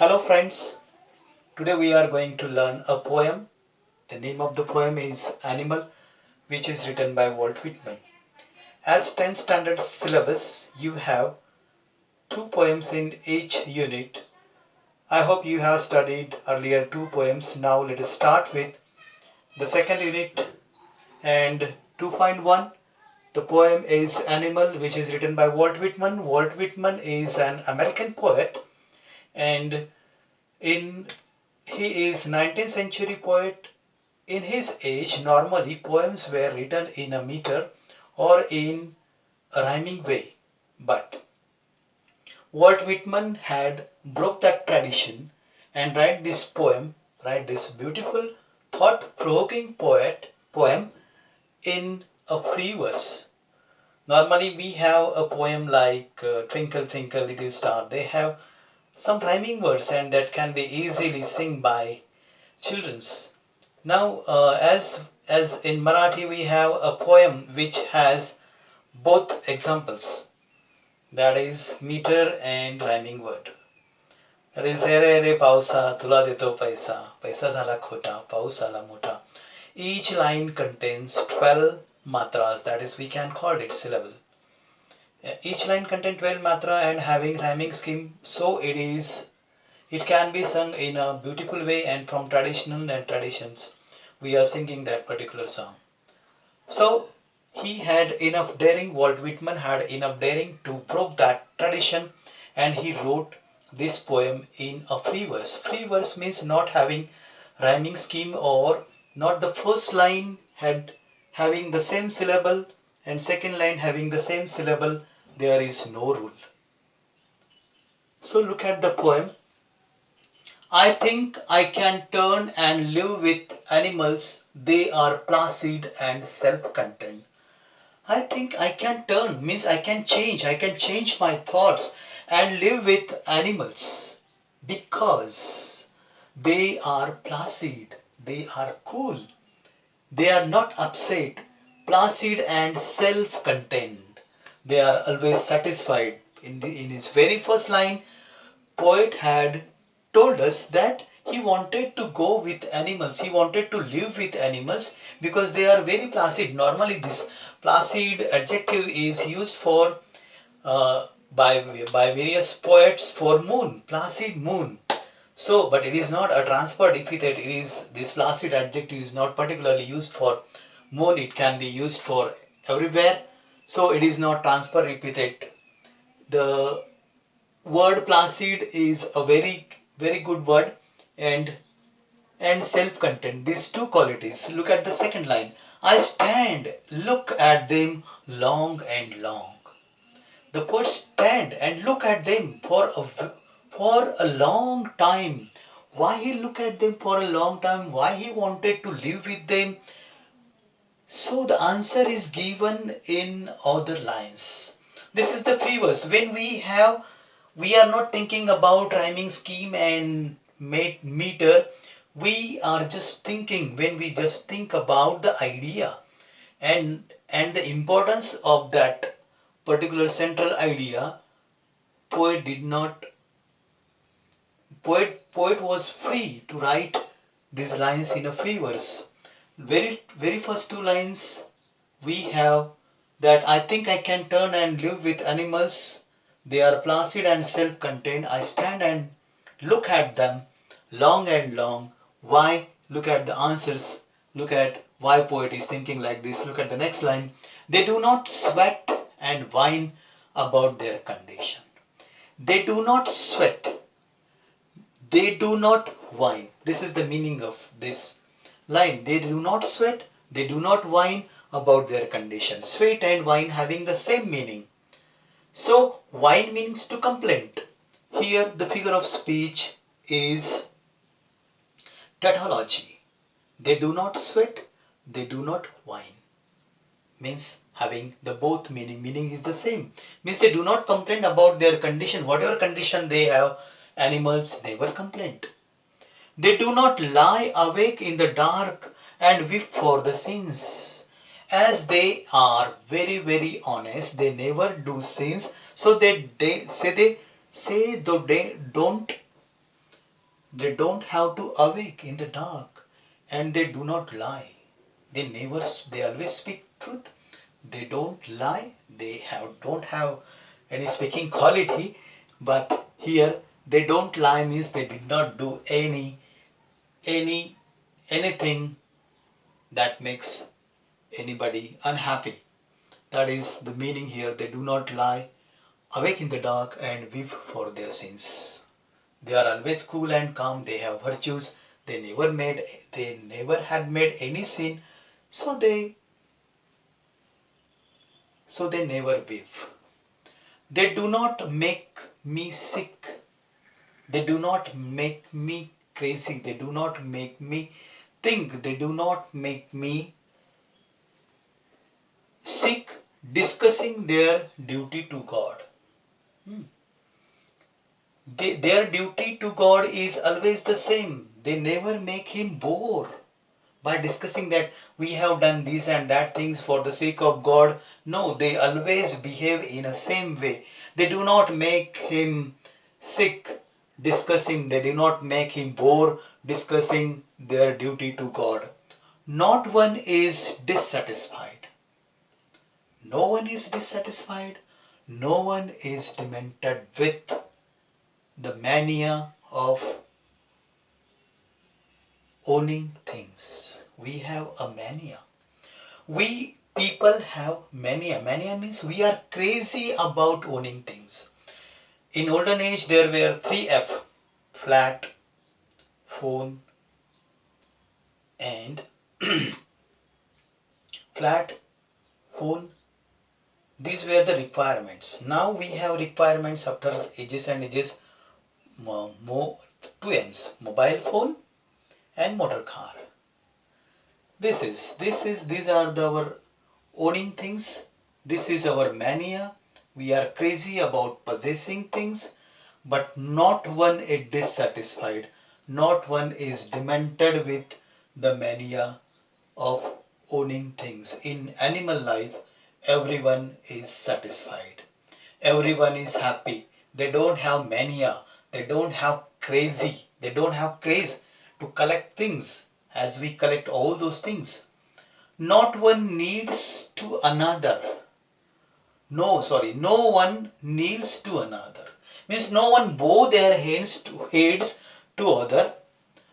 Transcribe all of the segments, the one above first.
Hello friends, today we are going to learn a poem. The name of the poem is Animal, which is written by Walt Whitman. As 10th standard syllabus, you have two poems in each unit. I hope you have studied earlier two poems. Now let us start with the second unit and 2.1. The poem is Animal, which is written by Walt Whitman. Walt Whitman is an American poet and in he is 19th century poet. In his age, normally poems were written in a meter or in a rhyming way. But Walt Whitman had broke that tradition and write this beautiful, thought-provoking poem in a free verse. Normally we have a poem like Twinkle Twinkle Little Star. They have some rhyming words and that can be easily sung by children's. Now, as in Marathi, we have a poem which has both examples. That is meter and rhyming word. That is "रे रे पावसा तुला देतो पैसा पैसा झाला खोटा पाऊस आला मोठा." Each line contains 12 matras. That is, we can call it syllable. Each line contains 12 matra and having rhyming scheme. So it can be sung in a beautiful way and from traditional and traditions we are singing that particular song. So he had enough daring, Walt Whitman had enough daring to break that tradition and he wrote this poem in a free verse. Free verse means not having rhyming scheme or not the first line had having the same syllable and second line having the same syllable. There is no rule. So look at the poem. I think I can turn and live with animals. They are placid and self-contained. I think I can turn means I can change. I can change my thoughts and live with animals because they are placid. They are cool. They are not upset, placid and self-contained. They are always satisfied. In his very first line, poet had told us that he wanted to go with animals. He wanted to live with animals because they are very placid. Normally, this placid adjective is used for by various poets for moon, placid moon. So, but it is not a transferred epithet. It is this placid adjective is not particularly used for moon. It can be used for everywhere. So, it is not transferred epithet. The word placid is a very good word and self-contained, these two qualities. Look at the second line. I stand, look at them long and long. The poet stand and look at them for a long time. Why he look at them for a long time? Why he wanted to live with them? So the answer is given in other lines. This is the free verse. When we are not thinking about rhyming scheme and meter. We are just thinking when we just think about the idea and the importance of that particular central idea. Poet did not poet was free to write these lines in a free verse. Very first two lines we have that I think I can turn and live with animals. They are placid and self-contained. I stand and look at them long and long. Why? Look at the answers. Look at why poet is thinking like this. Look at the next line. They do not sweat and whine about their condition. They do not sweat. They do not whine. This is the meaning of this line. They do not sweat. They do not whine about their condition. Sweat and whine having the same meaning. So whine means to complain. Here the figure of speech is tautology. They do not sweat. They do not whine. Means having the both meaning. Meaning is the same. Means they do not complain about their condition. Whatever condition they have, animals never complain. They do not lie awake in the dark and weep for the sins. As they are very honest, they never do sins. So they say though they don't They don't have to awake in the dark, and they do not lie. They always speak truth. They don't lie. Don't have any speaking quality, but here they don't lie means they did not do any anything that makes anybody unhappy. That is the meaning here. They do not lie, awake in the dark, and weep for their sins. They are always cool and calm. They have virtues. They never had made any sin, so they never weep. They do not make me sick. They do not make me crazy. They do not make me think. They do not make me sick discussing their duty to God. Hmm. Their duty to God is always the same. They never make him bore by discussing that we have done these and that things for the sake of God. No, they always behave in a same way. They do not make him sick discussing, they do not make him bore discussing their duty to God. Not one is dissatisfied. No one is dissatisfied. No one is demented with the mania of owning things. We have a mania. We people have mania. Mania means we are crazy about owning things. In olden age, there were three F: flat, phone, and flat, phone. These were the requirements. Now we have requirements after ages and ages. More two M's: mobile phone and motor car. These are our owning things. This is our mania. We are crazy about possessing things, but not one is dissatisfied. Not one is demented with the mania of owning things. In animal life, everyone is satisfied. Everyone is happy. They don't have mania. They don't have crazy. They don't have craze to collect things as we collect all those things. Not one needs to another. No one kneels to another. Means no one bow their heads to other,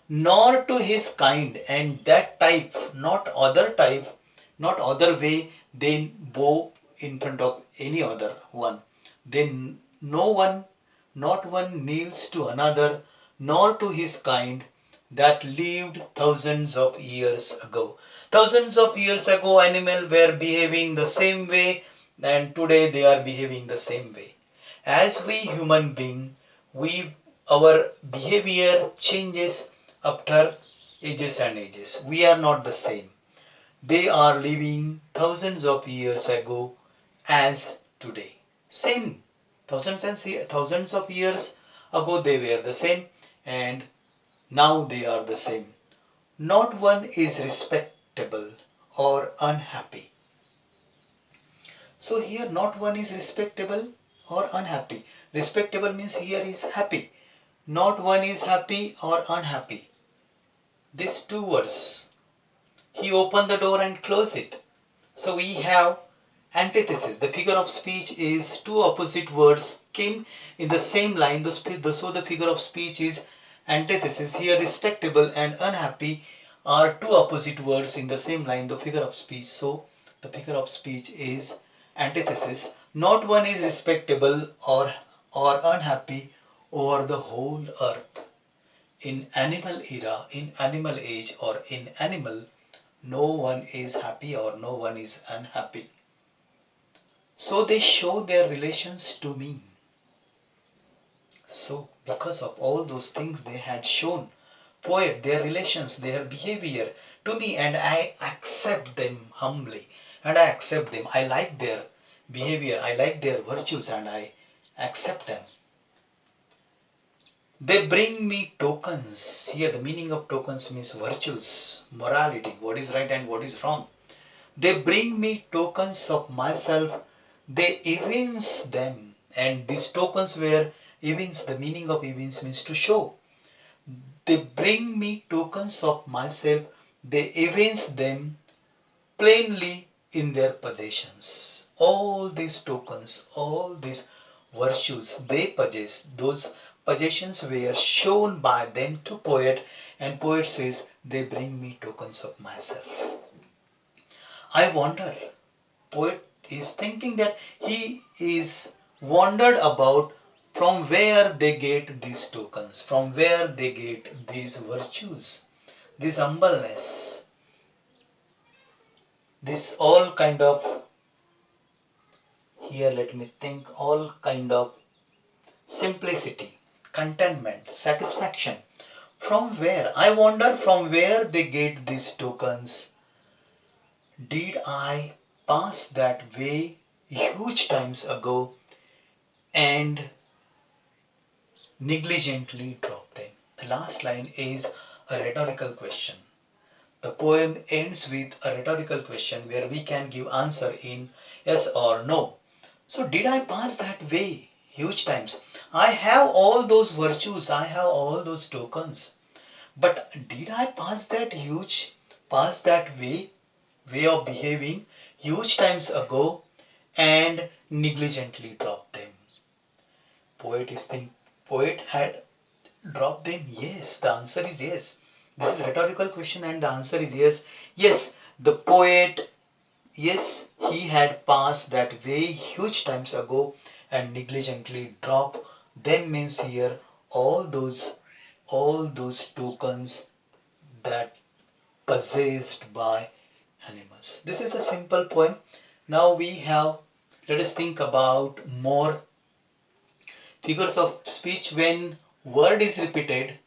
nor to his kind, and that type, not other way they bow in front of any other one. Then no one, not one kneels to another, nor to his kind that lived thousands of years ago. Thousands of years ago, animals were behaving the same way, and today they are behaving the same way. As we human being, we our behavior changes after ages and ages. We are not the same. They are living thousands of years ago as today. Same. Thousands of years ago they were the same, and now they are the same. Not one is respectable or unhappy. So here not one is respectable or unhappy. Respectable means here is happy. Not one is happy or unhappy. These two words. He opened the door and closed it. So we have antithesis. The figure of speech is two opposite words came in the same line. So the figure of speech is antithesis. Here respectable and unhappy are two opposite words in the same line. The figure of speech. So the figure of speech is antithesis. Not one is respectable or unhappy over the whole earth. In animal era, in animal age, or in animal, no one is happy or no one is unhappy. So they show their relations to me. So because of all those things they had shown, poet, their relations, their behavior to me, and I accept them humbly, and I accept them. I like their behavior, I like their virtues, and I accept them. They bring me tokens. Here the meaning of tokens means virtues, morality, what is right and what is wrong. They bring me tokens of myself. They evince them. And these tokens were evince. The meaning of evince means to show. They bring me tokens of myself, they evince them plainly in their possessions. All these tokens, all these virtues they possess, those possessions were shown by them to poet, and poet says, they bring me tokens of myself. I wonder, poet is thinking that he is wondered about from where they get these tokens, from where they get these virtues, this humbleness, this all kind of, here let me think, all kind of simplicity, contentment, satisfaction. From where? I wonder from where they get these tokens. Did I pass that way huge times ago and negligently drop them? The last line is a rhetorical question. The poem ends with a rhetorical question where we can give answer in yes or no. So did I pass that way huge times? I have all those virtues, I have all those tokens. But did I pass that way of behaving huge times ago and negligently drop them? Poet is think poet had dropped them. Yes, the answer is yes. This is a rhetorical question and the answer is yes. Yes, the poet, yes, he had passed that way huge times ago and negligently dropped them means here all those tokens that possessed by animals. This is a simple poem. Now we have, let us think about more figures of speech. When word is repeated,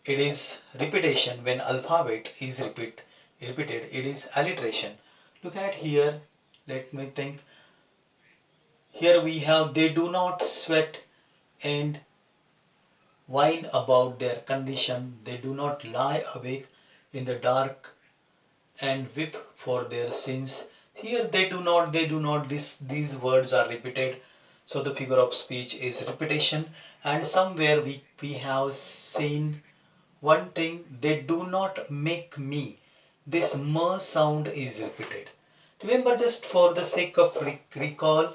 it is repetition. When alphabet is repeated, it is alliteration. Look at here, let me think. Here we have, they do not sweat and whine about their condition, they do not lie awake in the dark and weep for their sins. Here they do not, these words are repeated. So the figure of speech is repetition. And somewhere we have seen one thing, they do not make me. This m sound is repeated. Remember, just for the sake of recall,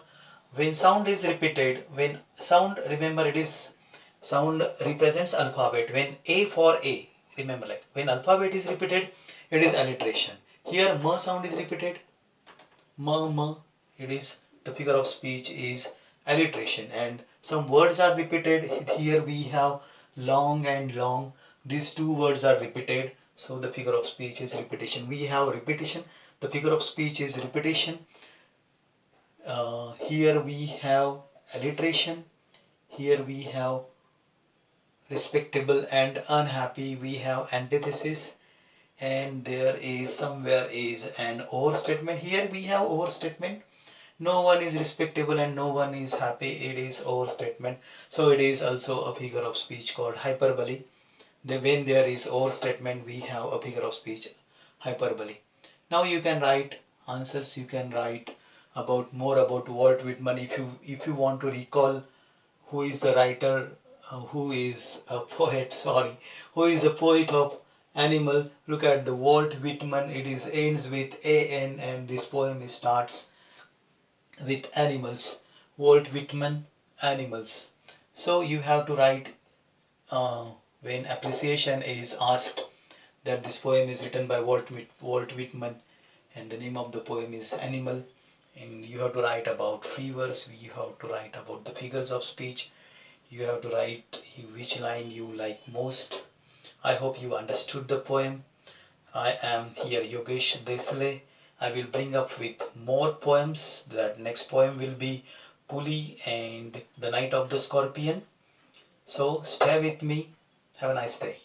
when sound is repeated, when sound, remember it is, sound represents alphabet. When A for A, remember, like when alphabet is repeated, it is alliteration. Here m sound is repeated, m, it is, the figure of speech is alliteration. And some words are repeated. Here we have long and long. These two words are repeated. So the figure of speech is repetition. We have repetition. The figure of speech is repetition. Here we have alliteration. Here we have respectable and unhappy. We have antithesis. And there is somewhere is an overstatement. Here we have overstatement. No one is respectable and no one is happy. It is overstatement. So it is also a figure of speech called hyperbole. When there is overstatement, we have a figure of speech, hyperbole. Now you can write answers. You can write about more about Walt Whitman. If you want to recall who is the writer, who is a poet. Sorry, who is a poet of animal. Look at the Walt Whitman. It is ends with an, and this poem starts with animals. Walt Whitman, animals. So you have to write uh, when appreciation is asked that this poem is written by Walt Whitman and the name of the poem is Animal. And you have to write about free verse, you have to write about the figures of speech, you have to write which line you like most. I hope you understood the poem. I am here Yogesh Desale. I will bring up with more poems. That next poem will be Puli and the Night of the Scorpion. So stay with me. Have a nice day.